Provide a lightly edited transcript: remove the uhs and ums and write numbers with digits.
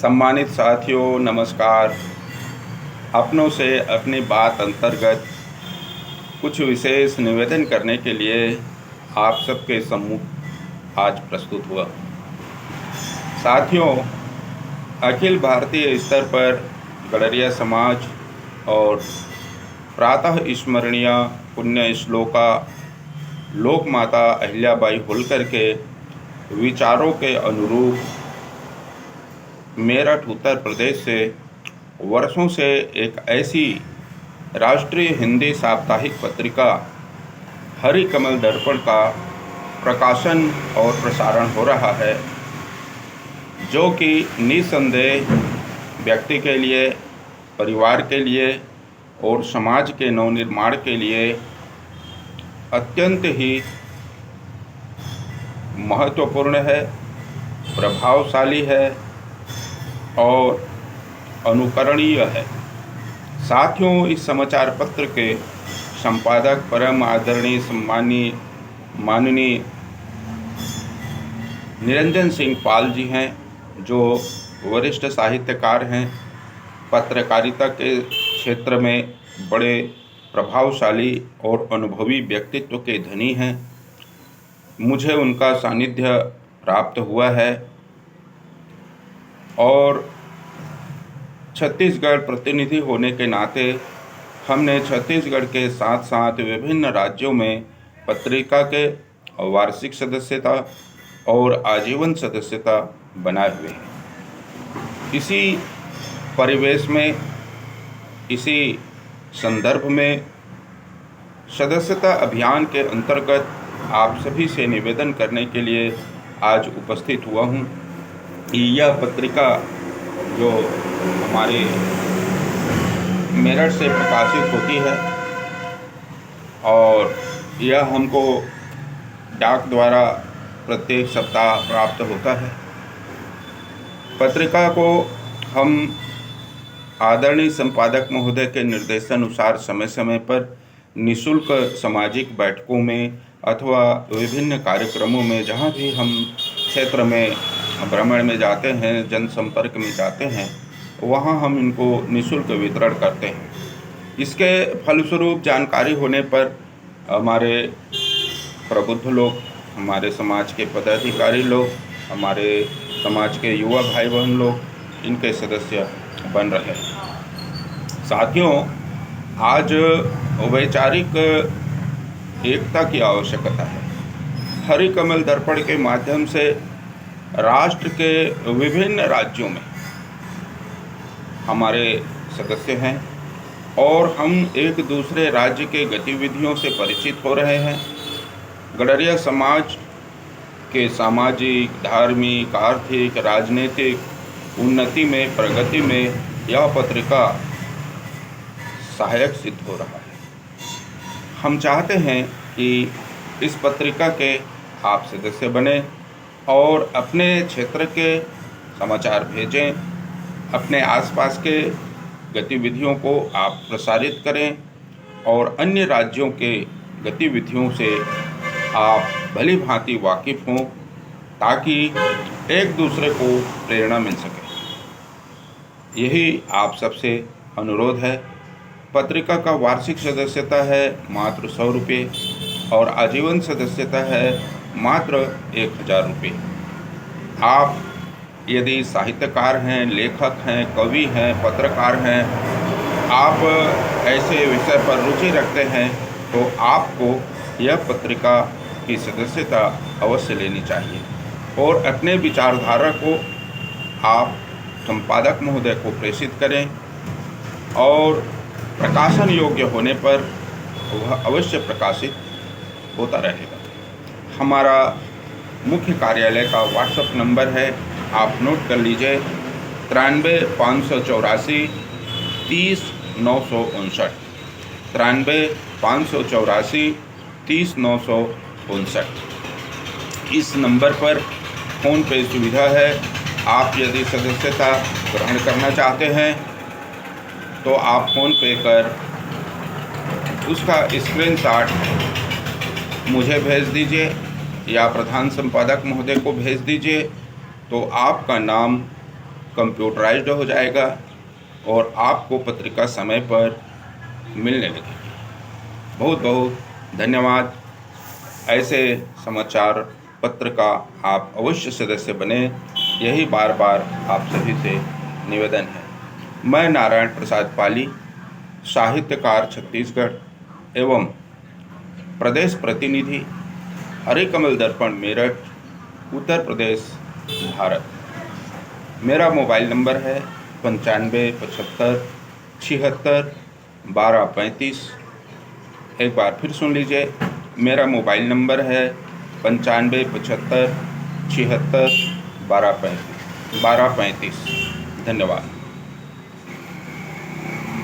सम्मानित साथियों नमस्कार। अपनों से अपनी बात अंतर्गत कुछ विशेष निवेदन करने के लिए आप सबके सम्मुख आज प्रस्तुत हुआ। साथियों, अखिल भारतीय स्तर पर गडरिया समाज और प्रातः स्मरणीय पुण्य श्लोका लोक माता अहिल्याबाई होलकर के विचारों के अनुरूप मेरठ उत्तर प्रदेश से वर्षों से एक ऐसी राष्ट्रीय हिंदी साप्ताहिक पत्रिका हरि कमल दर्पण का प्रकाशन और प्रसारण हो रहा है, जो कि निसंदेह व्यक्ति के लिए, परिवार के लिए और समाज के नवनिर्माण के लिए अत्यंत ही महत्वपूर्ण है, प्रभावशाली है और अनुकरणीय है। साथियों, इस समाचार पत्र के संपादक परम आदरणीय सम्मानीय माननीय निरंजन सिंह पाल जी हैं, जो वरिष्ठ साहित्यकार हैं, पत्रकारिता के क्षेत्र में बड़े प्रभावशाली और अनुभवी व्यक्तित्व के धनी हैं। मुझे उनका सानिध्य प्राप्त हुआ है और छत्तीसगढ़ प्रतिनिधि होने के नाते हमने छत्तीसगढ़ के साथ साथ विभिन्न राज्यों में पत्रिका के वार्षिक सदस्यता और आजीवन सदस्यता बनाए हुए हैं। इसी परिवेश में, इसी संदर्भ में सदस्यता अभियान के अंतर्गत आप सभी से निवेदन करने के लिए आज उपस्थित हुआ हूँ। यह पत्रिका जो हमारे मेरठ से प्रकाशित होती है और यह हमको डाक द्वारा प्रत्येक सप्ताह प्राप्त होता है। पत्रिका को हम आदरणीय संपादक महोदय के निर्देशानुसार समय समय पर निःशुल्क सामाजिक बैठकों में अथवा विभिन्न कार्यक्रमों में, जहाँ भी हम क्षेत्र में भ्रमण में जाते हैं, जनसंपर्क में जाते हैं, वहाँ हम इनको निःशुल्क वितरण करते हैं। इसके फलस्वरूप जानकारी होने पर हमारे प्रबुद्ध लोग, हमारे समाज के पदाधिकारी लोग, हमारे समाज के युवा भाई बहन लोग इनके सदस्य बन रहे हैं। साथियों, आज वैचारिक एकता की आवश्यकता है। हरि कमल दर्पण के माध्यम से राष्ट्र के विभिन्न राज्यों में हमारे सदस्य हैं और हम एक दूसरे राज्य के गतिविधियों से परिचित हो रहे हैं। गडरिया समाज के सामाजिक, धार्मिक, आर्थिक, राजनीतिक उन्नति में, प्रगति में यह पत्रिका सहायक सिद्ध हो रहा है। हम चाहते हैं कि इस पत्रिका के आप सदस्य बने और अपने क्षेत्र के समाचार भेजें, अपने आसपास के गतिविधियों को आप प्रसारित करें और अन्य राज्यों के गतिविधियों से आप भली भांति वाकिफ़ हों, ताकि एक दूसरे को प्रेरणा मिल सके। यही आप सबसे अनुरोध है। पत्रिका का वार्षिक सदस्यता है मात्र 100 रुपये और आजीवन सदस्यता है मात्र 1000 रुपये। आप यदि साहित्यकार हैं, लेखक हैं, कवि हैं, पत्रकार हैं, आप ऐसे विषय पर रुचि रखते हैं, तो आपको यह पत्रिका की सदस्यता अवश्य लेनी चाहिए और अपने विचारधारा को आप संपादक महोदय को प्रेषित करें और प्रकाशन योग्य होने पर वह अवश्य प्रकाशित होता रहेगा। हमारा मुख्य कार्यालय का व्हाट्सएप नंबर है, आप नोट कर लीजिए, 93 584 30 959, 93 584 30 959। इस नंबर पर फ़ोन पे सुविधा है। आप यदि सदस्यता ग्रहण करना चाहते हैं तो आप फ़ोन पे कर उसका स्क्रीनशॉट मुझे भेज दीजिए या प्रधान संपादक महोदय को भेज दीजिए, तो आपका नाम कंप्यूटराइज्ड हो जाएगा और आपको पत्रिका समय पर मिलने लगेगी। बहुत बहुत धन्यवाद। ऐसे समाचार पत्र का आप अवश्य सदस्य बने, यही बार बार आप सभी से निवेदन है। मैं नारायण प्रसाद पाली, साहित्यकार छत्तीसगढ़ एवं प्रदेश प्रतिनिधि, हरिकमल दर्पण मेरठ, उत्तर प्रदेश, भारत। मेरा मोबाइल नंबर है 9575761235। एक बार फिर सुन लीजिए, मेरा मोबाइल नंबर है 9575761235। धन्यवाद।